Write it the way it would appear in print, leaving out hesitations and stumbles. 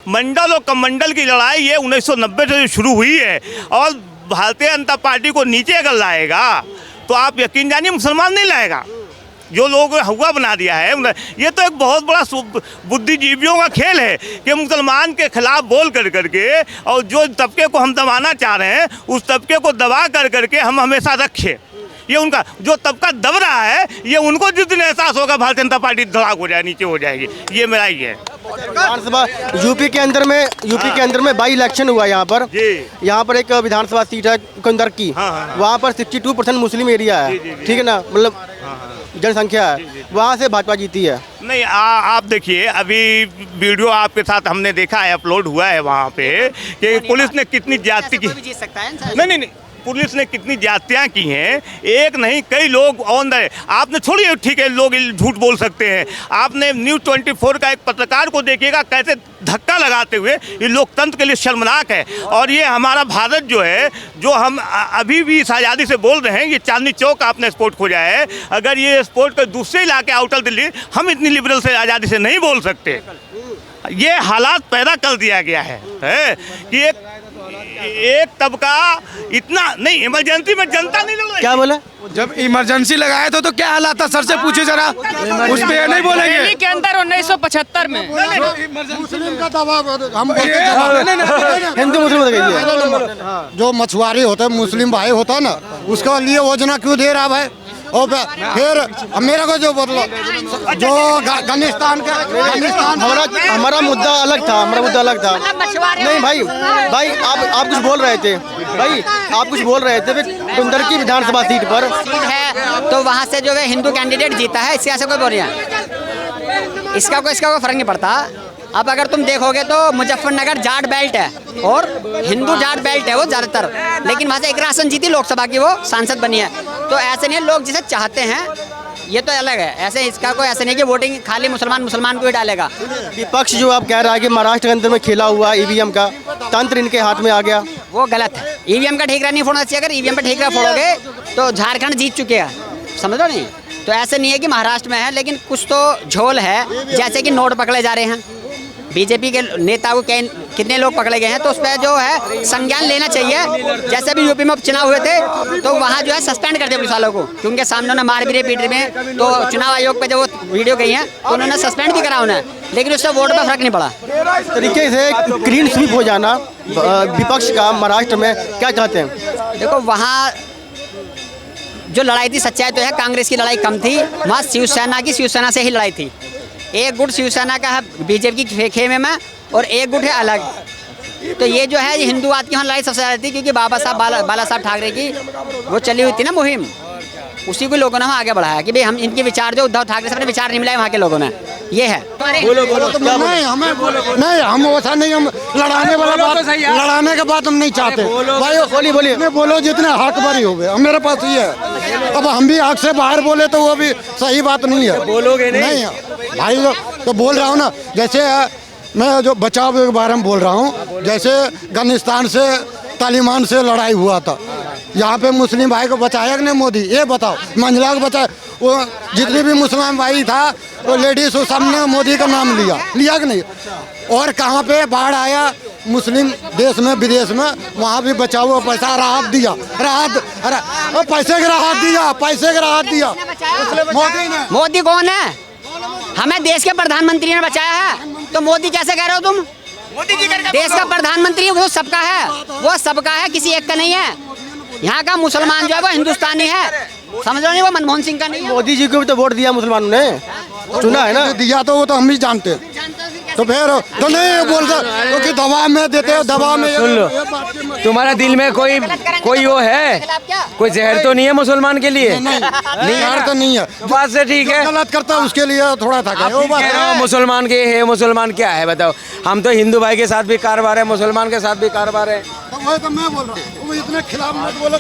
मंडल और कमंडल की लड़ाई ये 1990 से शुरू हुई है और भारतीय जनता पार्टी को नीचे अगर लाएगा तो आप यकीन जानिए मुसलमान नहीं लाएगा। जो लोग हुआ बना दिया है ये तो एक बहुत बड़ा बुद्धिजीवियों का खेल है कि मुसलमान के खिलाफ बोल कर करके और जो तबके को हम दबाना चाह रहे हैं उस तबके को दबा कर करके हम हमेशा रखें। ये उनका जो तबका दब रहा है ये उनको जिस दिन एहसास होगा भारतीय जनता पार्टी धड़ाक हो जाए नीचे हो जाएगी। ये मेरा ही है। विधानसभा यूपी के अंदर में बाई इलेक्शन हुआ यहाँ पर एक विधानसभा सीट है कुंदर की। वहाँ पर 62% मुस्लिम एरिया है, ठीक है ना, मतलब जनसंख्या है, वहाँ से भाजपा जीती है। नहीं आप देखिए अभी वीडियो आपके साथ हमने देखा है, अपलोड हुआ है वहाँ पे कि पुलिस ने कितनी ज्यादती की। नहीं, पुलिस ने कितनी ज्यादतियाँ की हैं, एक नहीं कई लोग ऑन द आपने छोड़िए, ठीक है लोग झूठ बोल सकते हैं। आपने न्यूज़ 24 का एक पत्रकार को देखिएगा कैसे धक्का लगाते हुए, ये लोकतंत्र के लिए शर्मनाक है। और ये हमारा भारत जो है, जो हम अभी भी इस आज़ादी से बोल रहे हैं, ये चांदनी चौक आपने स्पोर्ट खोजा है। अगर ये स्पोर्ट के दूसरे इलाके आउटर दिल्ली, हम इतनी लिबरल से आज़ादी से नहीं बोल सकते। ये हालात पैदा कर दिया गया है कि एक तबका इतना नहीं, इमरजेंसी में जनता नहीं लग रही। क्या बोला? जब इमरजेंसी लगाया था तो क्या हालात था सर से पूछे जरा, उस पे नहीं बोलेंगे। दिल्ली के अंदर 1975 में मुस्लिम का दबाव हम हिंदू मुस्लिम जो मछुआरे होते हैं, मुस्लिम भाई होता है ना, उसके लिए योजना क्यों दे रहा भाई? और फिर मेरे को जो बदलो जो अफगानिस्तान हमारा मुद्दा अलग था, नहीं भाई आप कुछ बोल रहे थे, आप कुछ बोल रहे थे कुंदर की विधानसभा सीट पर है तो वहाँ से जो है हिंदू कैंडिडेट जीता है, इससे ऐसा कोई बोल रहा है, इसका कोई फर्क नहीं पड़ता। अब अगर तुम देखोगे तो मुजफ्फरनगर जाट बेल्ट है और हिंदू जाट बेल्ट है वो ज़्यादातर, लेकिन वहाँ से एक रासन जीती लोकसभा की, वो सांसद बनी है। तो ऐसे नहीं, लोग जिसे चाहते हैं ये तो अलग है, ऐसे इसका कोई ऐसे नहीं कि वोटिंग खाली मुसलमान को ही डालेगा। विपक्ष जो आप कह रहा है कि महाराष्ट्र के अंदर में खेला हुआ ईवीएम का तंत्र इनके हाथ में आ गया, वो गलत है। ईवीएम का ठीकरा नहीं फोड़ना चाहिए। अगर ईवीएम का ठीकरा फोड़ोगे तो झारखंड जीत चुके हैं, समझ लो नहीं। तो ऐसे नहीं है कि महाराष्ट्र में है, लेकिन कुछ तो झोल है, जैसे कि नोट पकड़े जा रहे हैं, बीजेपी के नेता को कितने लोग पकड़े गए हैं, तो उस पर जो है संज्ञान लेना चाहिए। जैसे भी यूपी में चुनाव हुए थे तो वहाँ जो है सस्पेंड कर दिया पुलिस वालों को, क्योंकि उनके सामने उन्हें मार भी रहे पीट में, तो चुनाव आयोग पे जब वो वीडियो गई है तो उन्होंने सस्पेंड भी करा उन्हें, लेकिन उससे वोट पर फर्क नहीं पड़ा। इस तरीके से क्लीन स्वीप हो जाना विपक्ष का महाराष्ट्र में, क्या चाहते हैं? देखो वहाँ जो लड़ाई थी, सच्चाई तो है कांग्रेस की लड़ाई कम थी, वहाँ शिवसेना से ही लड़ाई थी। एक गुट शिवसेना का है बीजेपी की खेमे में और एक गुट है अलग। तो ये जो है हिंदूवाद की वहाँ लड़ाई सबसे ज़्यादा थी, क्योंकि बाला साहब ठाकरे की वो चली हुई थी ना मुहिम, उसी को लोगों ने वहाँ आगे बढ़ाया कि भाई हम इनके विचार जो उद्धव ठाकरे साहब ने विचार नहीं मिलाए वहाँ के लोगों ने। ये है नहीं, हम वैसा नहीं, हम लड़ाने वाला बात, लड़ाने के बाद हम नहीं चाहते भाई। बोलिए बोलो जितने हक भरी हो गए, मेरे पास ये है। अब हम भी हक से बाहर बोले तो वो भी सही बात नहीं है। बोलोगे नहीं भाई, तो बोल रहा हूँ ना, जैसे मैं जो बचाव के बारे में बोल रहा हूँ, जैसे अफगानिस्तान से तालिबान से लड़ाई हुआ था, यहाँ पे मुस्लिम भाई को बचाया कि नहीं मोदी? ये बताओ, मंझला को बचाया, वो जितनी भी मुसलमान भाई था वो लेडीज वो सब ने मोदी का नाम लिया कि नहीं? और कहाँ पे बाढ़ आया मुस्लिम देश में विदेश में, वहाँ भी बचाओ, पैसा राहत दिया, पैसे की राहत दिया मोदी ने। मोदी कौन है? हमें देश के प्रधानमंत्री ने बचाया है, तो मोदी कैसे कह रहे हो तुम? देश का प्रधानमंत्री वो सबका है, किसी एक का नहीं है। यहाँ का मुसलमान जो है वो हिंदुस्तानी है, समझ रहे नहीं, वो मनमोहन सिंह का नहीं है। मोदी जी को भी तो वोट दिया मुसलमानों ने, चुना है ना, दिया तो वो तो हम भी जानते हैं। तो फिर तो नहीं बोलता क्योंकि दबाव में देते हो, दबाव में। सुन लो, तुम्हारा दिल में कोई वो है, कोई जहर तो नहीं है मुसलमान के लिए? नहीं जहर तो नहीं है, बात से ठीक है। गलत करता है उसके लिए थोड़ा था मुसलमान के है, मुसलमान क्या है बताओ? हम तो हिंदू भाई के साथ भी कारोबार है, मुसलमान के साथ भी कारोबार है। तो मैं बोल रहा हूँ, वो इतने खिलाफ मत बोलो।